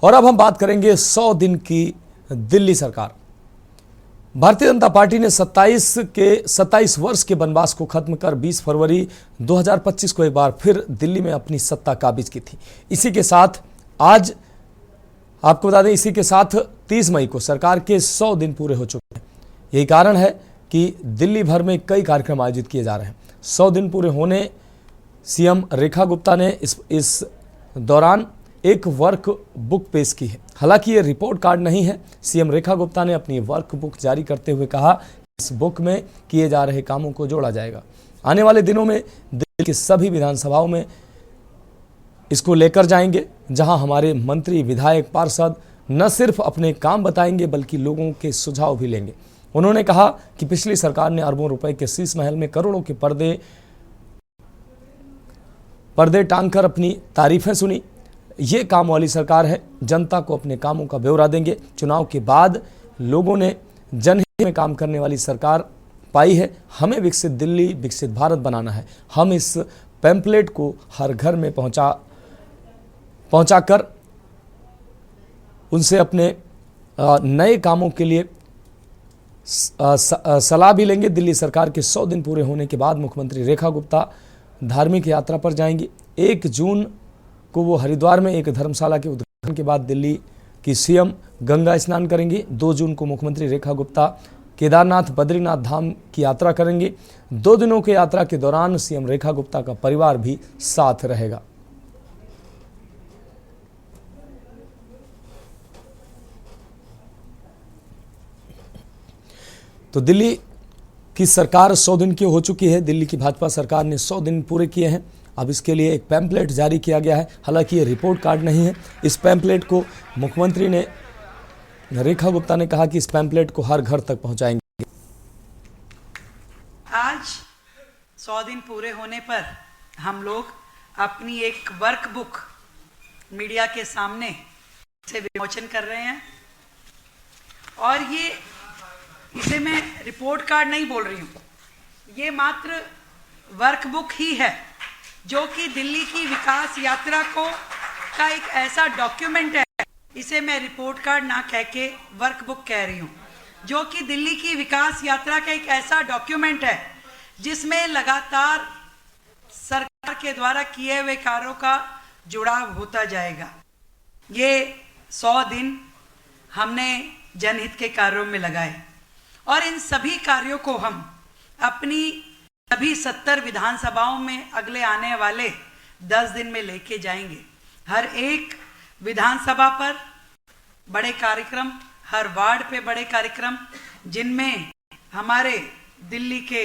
और अब हम बात करेंगे 100 दिन की दिल्ली सरकार। भारतीय जनता पार्टी ने 27 वर्ष के वनवास को खत्म कर 20 फरवरी 2025 को एक बार फिर दिल्ली में अपनी सत्ता काबिज की थी। इसी के साथ आज आपको बता दें, इसी के साथ 30 मई को सरकार के 100 दिन पूरे हो चुके हैं। यही कारण है कि दिल्ली भर में कई कार्यक्रम आयोजित किए जा रहे हैं। 100 दिन पूरे होने सीएम रेखा गुप्ता ने इस दौरान एक वर्क बुक पेश की है। हालांकि ये रिपोर्ट कार्ड नहीं है। सीएम रेखा गुप्ता ने अपनी वर्क बुक जारी करते हुए कहा, इस बुक में किए जा रहे कामों को जोड़ा जाएगा। आने वाले दिनों में दिल्ली की सभी विधानसभाओं में इसको लेकर जाएंगे, जहां हमारे मंत्री, विधायक, पार्षद न सिर्फ अपने काम बताएंगे बल्कि लोगों के सुझाव भी लेंगे। उन्होंने कहा कि पिछली सरकार ने अरबों रुपए के शीश महल में करोड़ों के पर्दे टांगकर अपनी तारीफें सुनी। ये काम वाली सरकार है। जनता को अपने कामों का ब्यौरा देंगे। चुनाव के बाद लोगों ने जनहित में काम करने वाली सरकार पाई है। हमें विकसित दिल्ली, विकसित भारत बनाना है। हम इस पैम्पलेट को हर घर में पहुंचाकर उनसे अपने नए कामों के लिए सलाह भी लेंगे। दिल्ली सरकार के 100 दिन पूरे होने के बाद मुख्यमंत्री रेखा गुप्ता धार्मिक यात्रा पर जाएंगी। 1 जून को वो हरिद्वार में एक धर्मशाला के उद्घाटन के बाद दिल्ली की सीएम गंगा स्नान करेंगी। 2 जून को मुख्यमंत्री रेखा गुप्ता केदारनाथ, बद्रीनाथ धाम की यात्रा करेंगी। 2 दिनों की यात्रा के दौरान सीएम रेखा गुप्ता का परिवार भी साथ रहेगा। तो दिल्ली की सरकार 100 दिन की हो चुकी है। दिल्ली की भाजपा सरकार ने 100 दिन पूरे किए हैं। अब इसके लिए एक पैम्पलेट जारी किया गया है। हालांकि ये रिपोर्ट कार्ड नहीं है। इस पैम्पलेट को मुख्यमंत्री ने, रेखा गुप्ता ने कहा कि इस पैम्पलेट को हर घर तक पहुंचाएंगे। आज 100 दिन पूरे होने पर हम लोग अपनी एक वर्क बुक मीडिया के सामने से विमोचन कर रहे हैं। और इसे मैं रिपोर्ट कार्ड नहीं बोल रही हूँ, ये मात्र वर्क बुक ही है जो कि दिल्ली की विकास यात्रा का एक ऐसा डॉक्यूमेंट है। इसे मैं रिपोर्ट कार्ड ना कह के वर्क बुक कह रही हूँ, जो कि दिल्ली की विकास यात्रा का एक ऐसा डॉक्यूमेंट है जिसमें लगातार सरकार के द्वारा किए हुए कार्यों का जुड़ाव होता जाएगा। ये 100 दिन हमने जनहित के कार्यों में लगाए और इन सभी कार्यों को हम अपनी सभी 70 विधानसभाओं में अगले आने वाले 10 दिन में लेके जाएंगे। हर एक विधानसभा पर बड़े कार्यक्रम, हर वार्ड पे बड़े कार्यक्रम, जिनमें हमारे दिल्ली के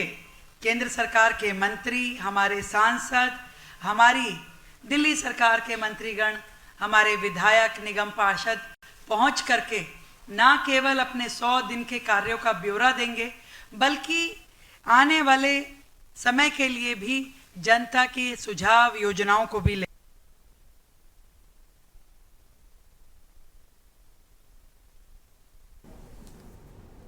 केंद्र सरकार के मंत्री, हमारे सांसद, हमारी दिल्ली सरकार के मंत्रीगण, हमारे विधायक, निगम पार्षद पहुंच करके ना केवल अपने 100 दिन के कार्यों का ब्यौरा देंगे बल्कि आने वाले समय के लिए भी जनता के सुझाव, योजनाओं को भी ले।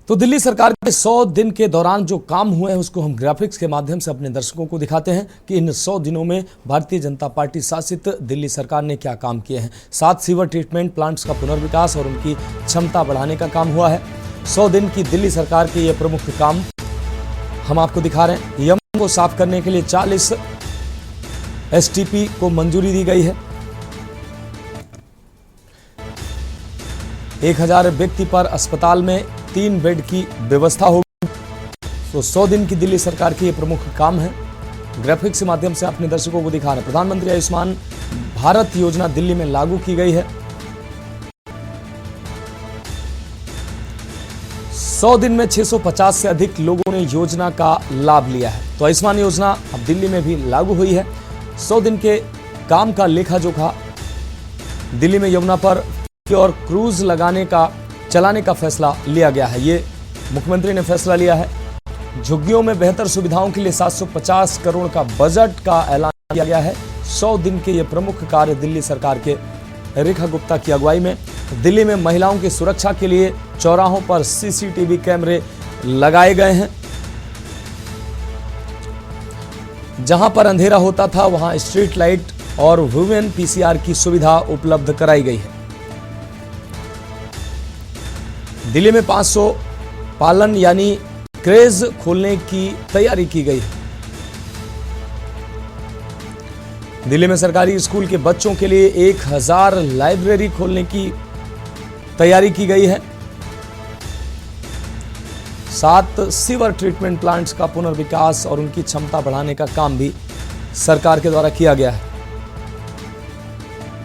तो दिल्ली सरकार के 100 दिन के दौरान जो काम हुए हैं उसको हम ग्राफिक्स के माध्यम से अपने दर्शकों को दिखाते हैं कि इन 100 दिनों में भारतीय जनता पार्टी शासित दिल्ली सरकार ने क्या काम किए हैं। 7 सीवर ट्रीटमेंट प्लांट्स का पुनर्विकास और उनकी क्षमता बढ़ाने का काम हुआ है। 100 दिन की दिल्ली सरकार के ये प्रमुख काम हम आपको दिखा रहे हैं। यमुना को साफ करने के लिए 40 एसटीपी को मंजूरी दी गई है। 1000 व्यक्ति पर अस्पताल में 3 बेड की व्यवस्था होगी। तो 100 दिन की दिल्ली सरकार के ये प्रमुख काम है। ग्राफिक्स के माध्यम से अपने दर्शकों को दिखा रहे हैं। प्रधानमंत्री आयुष्मान भारत योजना दिल्ली में लागू की गई है। 100 दिन में 650 से अधिक लोगों ने योजना का लाभ लिया है। तो आयुष्मान योजना अब दिल्ली में भी लागू हुई है। 100 दिन के काम का लेखा जोखा दिल्ली में यमुना पर और क्रूज चलाने का फैसला लिया गया है। ये मुख्यमंत्री ने फैसला लिया है। झुग्गियों में बेहतर सुविधाओं के लिए 750 करोड़ का बजट का ऐलान किया गया है। 100 दिन के ये प्रमुख कार्य दिल्ली सरकार के रेखा गुप्ता की अगुवाई में। दिल्ली में महिलाओं की सुरक्षा के लिए चौराहों पर सीसीटीवी कैमरे लगाए गए हैं। जहां पर अंधेरा होता था वहां स्ट्रीट लाइट और वुमेन पीसीआर की सुविधा उपलब्ध कराई गई है। दिल्ली में 500 पालन यानी क्रेज खोलने की तैयारी की गई है। दिल्ली में सरकारी स्कूल के बच्चों के लिए 1000 लाइब्रेरी खोलने की तैयारी की गई है। 7 सीवर ट्रीटमेंट प्लांट्स का पुनर्विकास और उनकी क्षमता बढ़ाने का काम भी सरकार के द्वारा किया गया है।